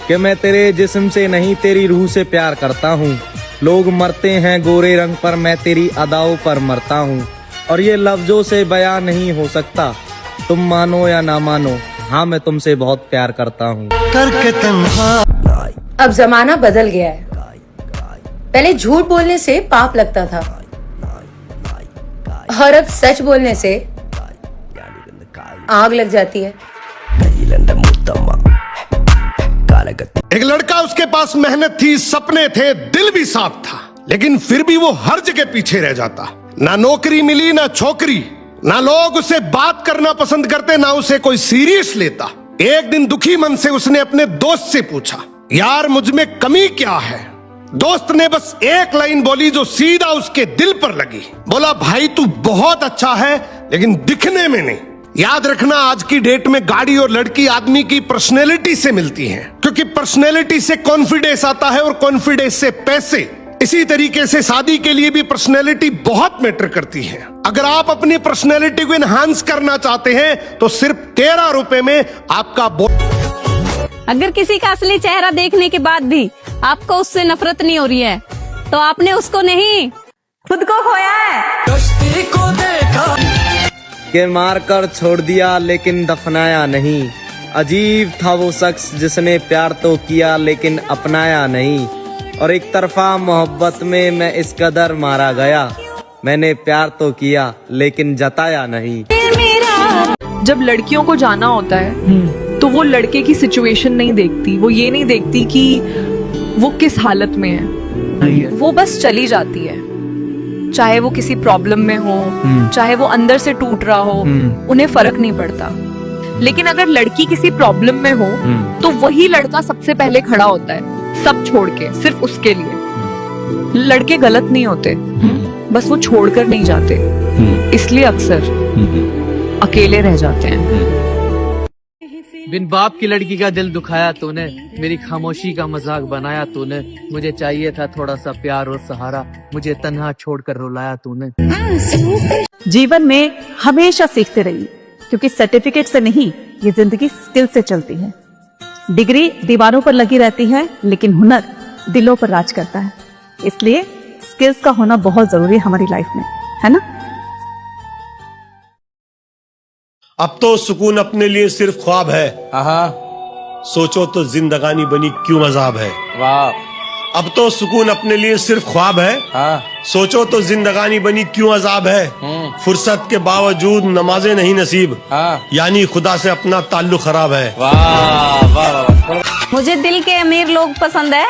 कि मैं तेरे जिस्म से नहीं तेरी रूह से प्यार करता हूँ। लोग मरते हैं गोरे रंग पर, मैं तेरी अदाओं पर मरता हूँ। और ये लफ्जों से बयां नहीं हो सकता, तुम मानो या ना मानो, हाँ मैं तुमसे बहुत प्यार करता हूँ। अब जमाना बदल गया है। पहले झूठ बोलने से पाप लगता था और अब सच बोलने से आग लग जाती है। एक लड़का, उसके पास मेहनत थी, सपने थे, दिल भी साफ था, लेकिन फिर भी वो हर जगह पीछे रह जाता। ना नौकरी मिली, ना छोकरी, ना लोग उसे बात करना पसंद करते, ना उसे कोई सीरियस लेता। एक दिन दुखी मन से उसने अपने दोस्त से पूछा, यार मुझ में कमी क्या है? दोस्त ने बस एक लाइन बोली जो सीधा उसके दिल पर लगी। बोला, भाई तू बहुत अच्छा है लेकिन दिखने में नहीं। याद रखना, आज की डेट में गाड़ी और लड़की आदमी की पर्सनैलिटी से मिलती है, क्योंकि पर्सनैलिटी से कॉन्फिडेंस आता है और कॉन्फिडेंस से पैसे। इसी तरीके से शादी के लिए भी पर्सनैलिटी बहुत मैटर करती है। अगर आप अपनी पर्सनैलिटी को एनहांस करना चाहते हैं तो सिर्फ 13 रुपए में आपका अगर किसी का असली चेहरा देखने के बाद भी आपको उससे नफरत नहीं हो रही है तो आपने उसको नहीं, खुद को खोया है। कि मार कर छोड़ दिया लेकिन दफनाया नहीं। अजीब था वो शख्स जिसने प्यार तो किया लेकिन अपनाया नहीं। और एक तरफा मोहब्बत में मैं इस कदर मारा गया, मैंने प्यार तो किया लेकिन जताया नहीं। जब लड़कियों को जाना होता है तो वो लड़के की सिचुएशन नहीं देखती, वो ये नहीं देखती कि वो किस हालत में है, वो बस चली जाती है। चाहे वो किसी प्रॉब्लम में हो, चाहे वो अंदर से टूट रहा हो, उन्हें फर्क नहीं पड़ता। लेकिन अगर लड़की किसी प्रॉब्लम में हो तो वही लड़का सबसे पहले खड़ा होता है, सब छोड़ के, सिर्फ उसके लिए। लड़के गलत नहीं होते, बस वो छोड़कर नहीं जाते, इसलिए अक्सर अकेले रह जाते हैं। बिन बाप की लड़की का दिल दुखाया तूने, मेरी खामोशी का मजाक बनाया तूने। मुझे चाहिए था थोड़ा सा प्यार और सहारा, मुझे तन्हा छोड़कर रुलाया तूने। जीवन में हमेशा सीखते रहिए, क्योंकि सर्टिफिकेट से नहीं, ये जिंदगी स्किल से चलती है। डिग्री दीवारों पर लगी रहती है, लेकिन हुनर दिलों पर राज करता है। इसलिए स्किल्स का होना बहुत जरूरी है हमारी लाइफ में, है ना? अब तो सुकून अपने लिए सिर्फ ख्वाब है। सोचो तो जिंदगानी बनी क्यों अजाब है। वाह। अब तो सुकून अपने लिए सिर्फ ख्वाब है। सोचो तो जिंदगानी बनी क्यों अजाब है। फुर्सत के बावजूद नमाजें नहीं नसीब, यानी खुदा से अपना ताल्लुक खराब है। वाह वाह। मुझे दिल के अमीर लोग पसंद है,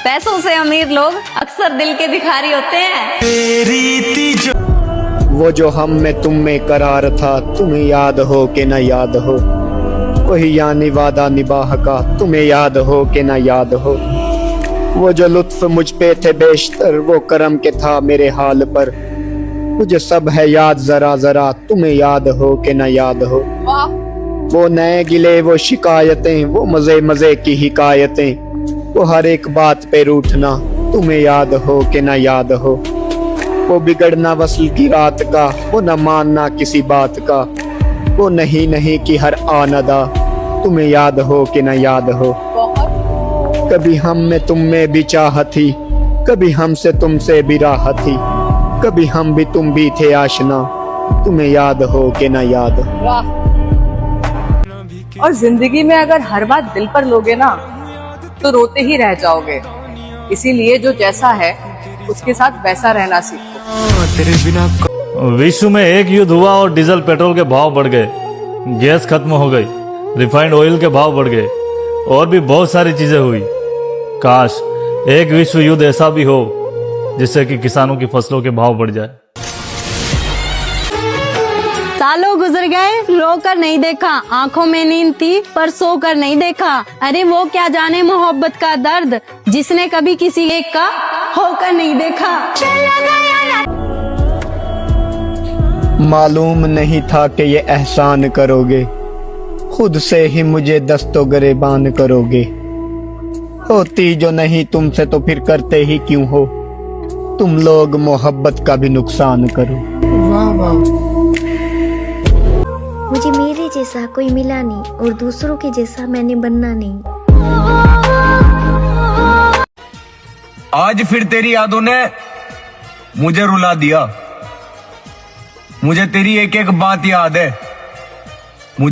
पैसों से अमीर लोग अक्सर दिल के भिखारी होते हैं। वो जो हम में तुम में करार था, तुम्हें याद हो कि न याद हो, वही यानी वादा निभाह का, तुम्हें याद हो कि न याद हो। वो जो लुत्फ मुझ पे थे बेशतर, वो करम के था मेरे हाल पर, मुझे सब है याद जरा जरा, तुम्हें याद हो कि न याद हो। वो नए गिले, वो शिकायतें, वो मजे मजे की हिकायतें, वो हर एक बात पे रूठना, तुम्हें याद हो कि न याद हो। वो बिगड़ना वसल की रात का, वो न मानना किसी बात का, वो नहीं नहीं की हर आनदा, तुम्हें याद हो कि न याद हो। कभी हम में तुम में भी चाह थी, कभी हमसे तुमसे भी राह थी, कभी हम भी तुम भी थे आशना, तुम्हें याद हो कि न याद हो। और जिंदगी में अगर हर बात दिल पर लोगे ना तो रोते ही रह जाओगे। इसीलिए जो जैसा है उसके साथ वैसा रहना सीखो। विश्व में एक युद्ध हुआ और डीजल पेट्रोल के भाव बढ़ गए, गैस खत्म हो गई, रिफाइंड ऑयल के भाव बढ़ गए, और भी बहुत सारी चीजें हुई। काश एक विश्व युद्ध ऐसा भी हो जिससे कि किसानों की फसलों के भाव बढ़ जाए। सालों गुजर गए, रोकर नहीं देखा, आंखों में नींद थी पर सोकर नहीं देखा। अरे वो क्या जाने मोहब्बत का दर्द, जिसने कभी किसी एक का होकर नहीं देखा। मालूम नहीं था कि ये एहसान करोगे, खुद से ही मुझे दस्तो गरेबान करोगे। होती जो नहीं तुमसे तो फिर करते ही क्यों हो, तुम लोग मोहब्बत का भी नुकसान करो। वाह वाह। मुझे मेरे जैसा कोई मिला नहीं और दूसरों के जैसा मैंने बनना नहीं। आज फिर तेरी यादों ने मुझे रुला दिया। मुझे तेरी एक एक बात याद है।